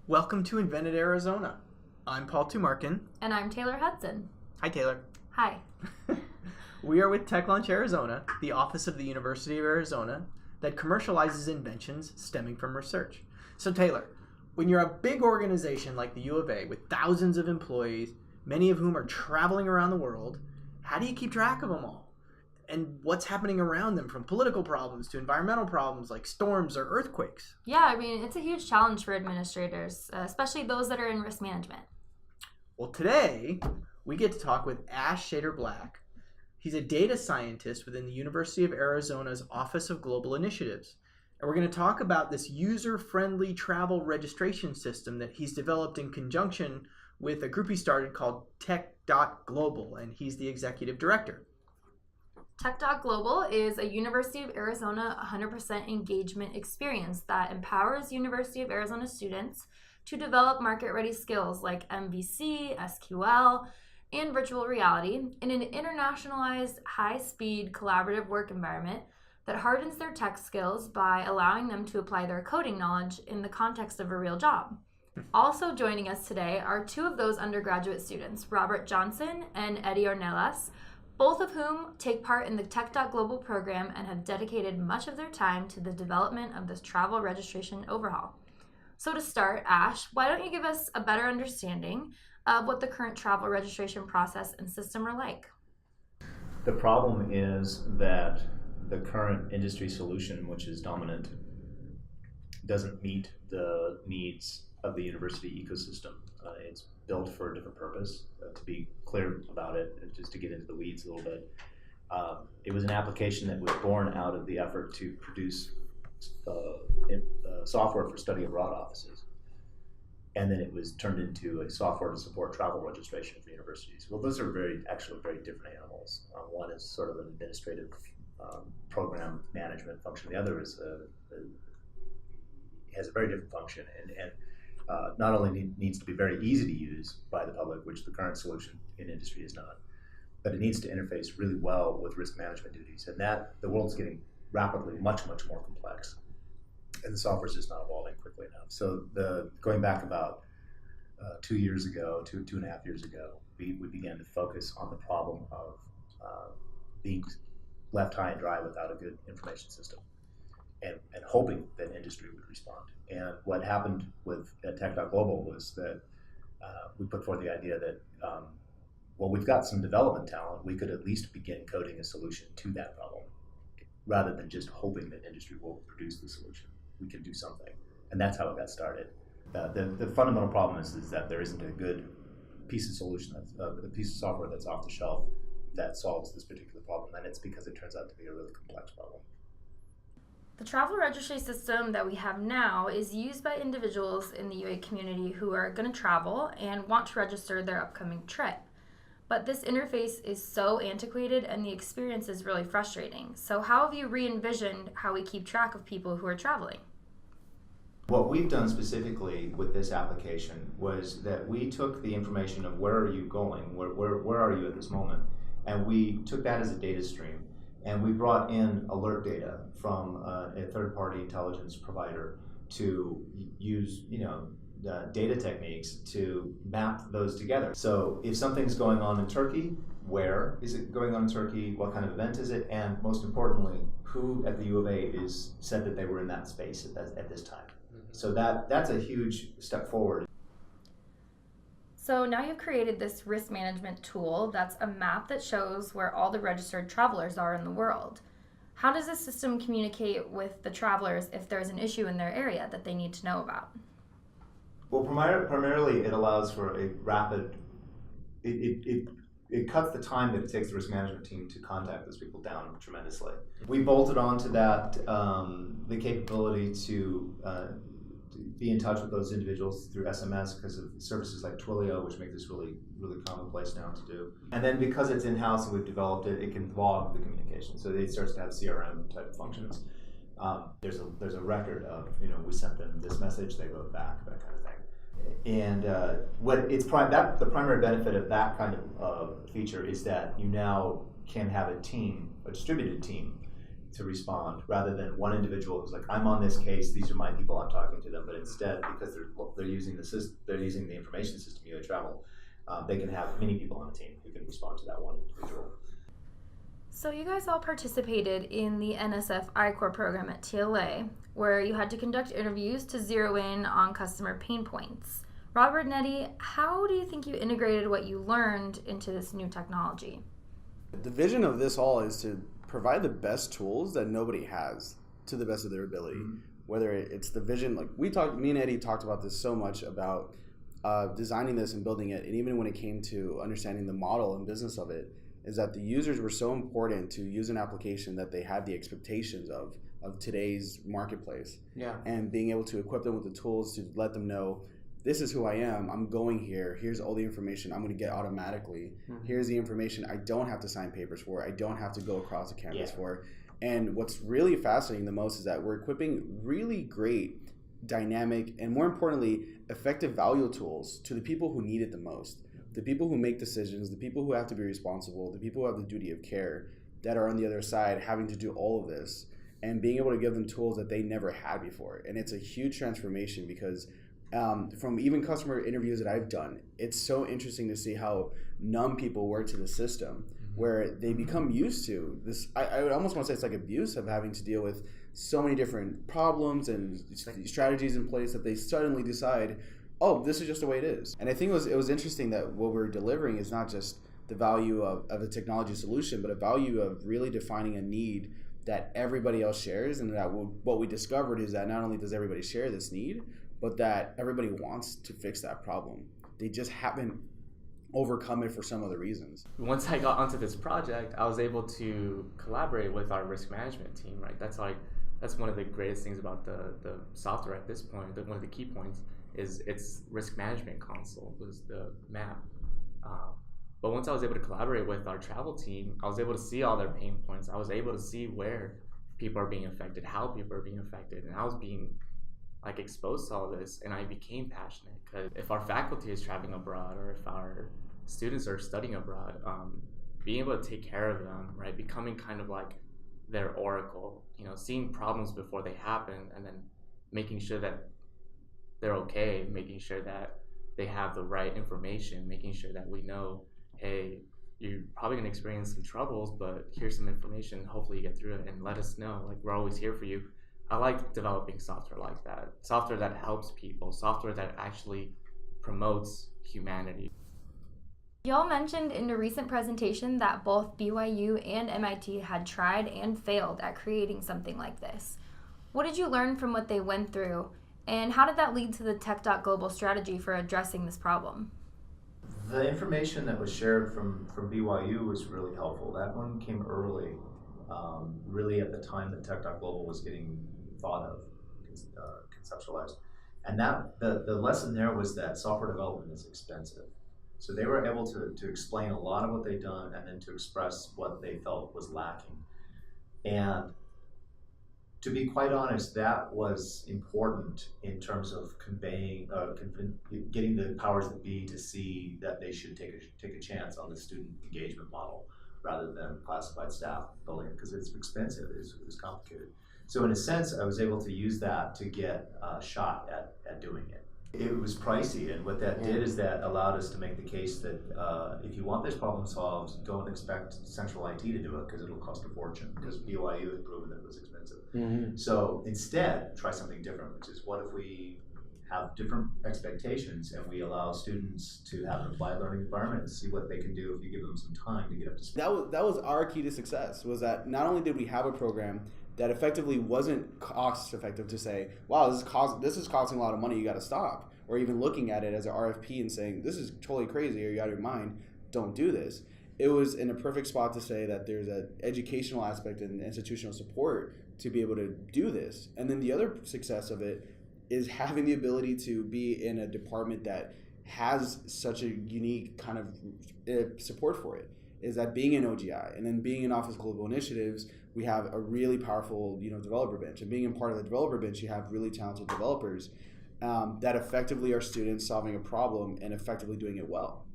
Welcome to Invented Arizona. I'm Paul Tumarkin. And I'm Taylor Hudson. Hi, Taylor. Hi. We are with Tech.Launch Arizona, the office of the University of Arizona that commercializes inventions stemming from research. So, Taylor, when you're a big organization like the U of A with thousands of employees, many of whom are traveling around the world, how do you keep track of them all? And what's happening around them, from political problems to environmental problems like storms or earthquakes? Yeah, it's a huge challenge for administrators, especially those that are in risk management. Well, today we get to talk with Ash Scheder Black. He's a data scientist within the University of Arizona's Office of Global Initiatives. And we're going to talk about this user-friendly travel registration system that he's developed in conjunction with a group he started called Tech.Global, and he's the executive director. Tech.Global is a University of Arizona 100% engagement experience that empowers University of Arizona students to develop market-ready skills like MVC, SQL, and virtual reality in an internationalized, high-speed, collaborative work environment that hardens their tech skills by allowing them to apply their coding knowledge in the context of a real job. Also joining us today are two of those undergraduate students, Robert Johnson and Eddie Ornelas, both of whom take part in the Tech.Global program and have dedicated much of their time to the development of this travel registration overhaul. So to start, Ash, why don't you give us a better understanding of what the current travel registration process and system are like? The problem is that the current industry solution, which is dominant, doesn't meet the needs of the university ecosystem. It's built for a different purpose. To be clear about it, just to get into the weeds a little bit, it was an application that was born out of the effort to produce software for study abroad offices. And then it was turned into a software to support travel registration for universities. Well, those are actually very different animals. One is sort of an administrative program management function. The other is has a very different function, and not only needs to be very easy to use by the public, which the current solution in industry is not, but it needs to interface really well with risk management duties. And that the world's getting rapidly much more complex, and the software is just not evolving quickly enough. So going back about 2 years ago, two and a half years ago, we began to focus on the problem of being left high and dry without a good information system, and hoping that industry would respond. And what happened with Tech.Global was that we put forth the idea that, well, we've got some development talent, we could at least begin coding a solution to that problem, rather than just hoping that industry will produce the solution. We can do something. And that's how it got started. The fundamental problem is that there isn't a good piece of solution, a piece of software that's off the shelf that solves this particular problem, and it's because it turns out to be a really complex problem. The travel registry system that we have now is used by individuals in the UA community who are going to travel and want to register their upcoming trip. But this interface is so antiquated and the experience is really frustrating. So how have you re-envisioned how we keep track of people who are traveling? What we've done specifically with this application was that we took the information of where are you going, where are you at this moment, and we took that as a data stream. And we brought in alert data from a third-party intelligence provider to use, data techniques to map those together. So if something's going on in Turkey, where is it going on in Turkey? What kind of event is it? And most importantly, who at the U of A said that they were in that space at this time? Mm-hmm. So that's a huge step forward. So now you've created this risk management tool that's a map that shows where all the registered travelers are in the world. How does this system communicate with the travelers if there's an issue in their area that they need to know about? Well, primarily it allows for a rapid, it cuts the time that it takes the risk management team to contact those people down tremendously. We bolted onto that the capability to be in touch with those individuals through SMS because of services like Twilio, which make this really commonplace now to do. And then because it's in-house and we've developed it, it can log the communication. So it starts to have CRM type functions. There's a record of, we sent them this message, they wrote back, that kind of thing. And the primary benefit of that kind of feature is that you now can have a distributed team to respond, rather than one individual who's like, I'm on this case, these are my people, I'm talking to them. But instead, because they're using the system, they're using the information system, UA Travel, they can have many people on a team who can respond to that one individual. So you guys all participated in the NSF I-Corps program at TLA, where you had to conduct interviews to zero in on customer pain points. Robert and Eddie, how do you think you integrated what you learned into this new technology? The vision of this all is to provide the best tools that nobody has to the best of their ability. Mm-hmm. Whether it's the vision, like me and Eddie talked about this so much about designing this and building it, and even when it came to understanding the model and business of it, is that the users were so important to use an application that they had the expectations of today's marketplace. Yeah. And being able to equip them with the tools to let them know, this is who I am, I'm going here, here's all the information I'm going to get automatically. Mm-hmm. Here's the information I don't have to sign papers for, I don't have to go across the campus for. And what's really fascinating the most is that we're equipping really great, dynamic, and more importantly, effective value tools to the people who need it the most. The people who make decisions, the people who have to be responsible, the people who have the duty of care that are on the other side having to do all of this and being able to give them tools that they never had before. And it's a huge transformation because from even customer interviews that I've done, it's so interesting to see how numb people were to the system, where they become used to this. I would almost want to say it's like abuse of having to deal with so many different problems and strategies in place that they suddenly decide, oh, this is just the way it is. And I think it was interesting that what we're delivering is not just the value of a technology solution, but a value of really defining a need that everybody else shares. And that what we discovered is that not only does everybody share this need, but that everybody wants to fix that problem. They just haven't overcome it for some other reasons. Once I got onto this project, I was able to collaborate with our risk management team, right? That's one of the greatest things about the software at this point. One of the key points is its risk management console, was the map. But once I was able to collaborate with our travel team, I was able to see all their pain points. I was able to see where people are being affected, how people are being affected, and I was being exposed to all this, and I became passionate. Because if our faculty is traveling abroad, or if our students are studying abroad, being able to take care of them, right, becoming kind of like their oracle, seeing problems before they happen, and then making sure that they're okay, making sure that they have the right information, making sure that we know, hey, you're probably going to experience some troubles, but here's some information, hopefully you get through it, and let us know, we're always here for you. I like developing software like that, software that helps people, software that actually promotes humanity. Y'all mentioned in a recent presentation that both BYU and MIT had tried and failed at creating something like this. What did you learn from what they went through, and how did that lead to the Tech.Global strategy for addressing this problem? The information that was shared from BYU was really helpful. That one came early, really at the time that Tech.Global was getting thought of, conceptualized. And that the lesson there was that software development is expensive. So they were able to explain a lot of what they'd done and then to express what they felt was lacking. And to be quite honest, that was important in terms of conveying, getting the powers that be to see that they should take a chance on the student engagement model rather than classified staff building it, because it's expensive, it was complicated. So in a sense, I was able to use that to get a shot at doing it. It was pricey, and what that did is that allowed us to make the case that if you want this problem solved, don't expect central IT to do it, because it'll cost a fortune, because BYU had proven that it was expensive. Mm-hmm. So instead, try something different, which is, what if we have different expectations and we allow students to have an applied learning environment and see what they can do if you give them some time to get up to speed. That was our key to success, was that not only did we have a program that effectively wasn't cost effective to say, wow, this is costing a lot of money, you got to stop, or even looking at it as an RFP and saying, this is totally crazy, or you're out of your mind, don't do this. It was in a perfect spot to say that there's an educational aspect and institutional support to be able to do this. And then the other success of it is having the ability to be in a department that has such a unique kind of support for it, is that being in OGI and then being in Office of Global Initiatives, we have a really powerful developer bench. And being a part of the developer bench, you have really talented developers that effectively are students solving a problem and effectively doing it well.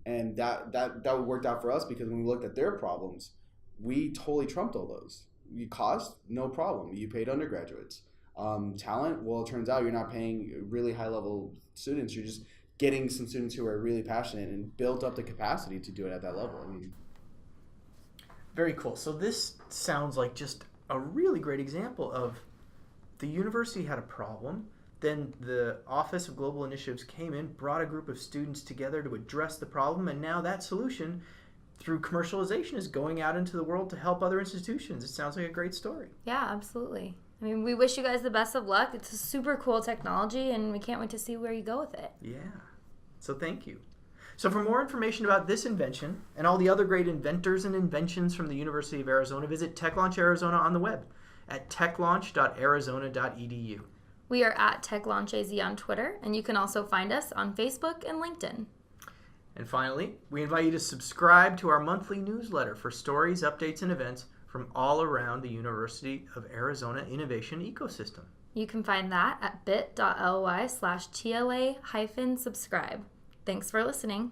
And that worked out for us, because when we looked at their problems, we totally trumped all those. cost, no problem. You paid undergraduates. Talent, well, it turns out you're not paying really high-level students. You're just getting some students who are really passionate and built up the capacity to do it at that level. I mean, very cool. So this sounds like just a really great example of the university had a problem. Then the Office of Global Initiatives came in, brought a group of students together to address the problem, and now that solution, through commercialization, is going out into the world to help other institutions. It sounds like a great story. Yeah, absolutely. I mean, we wish you guys the best of luck. It's a super cool technology, and we can't wait to see where you go with it. Yeah. So thank you. So for more information about this invention and all the other great inventors and inventions from the University of Arizona, visit TechLaunch Arizona on the web at techlaunch.arizona.edu. We are at TechLaunchAZ on Twitter, and you can also find us on Facebook and LinkedIn. And finally, we invite you to subscribe to our monthly newsletter for stories, updates, and events from all around the University of Arizona innovation ecosystem. You can find that at bit.ly/TLA-subscribe. Thanks for listening.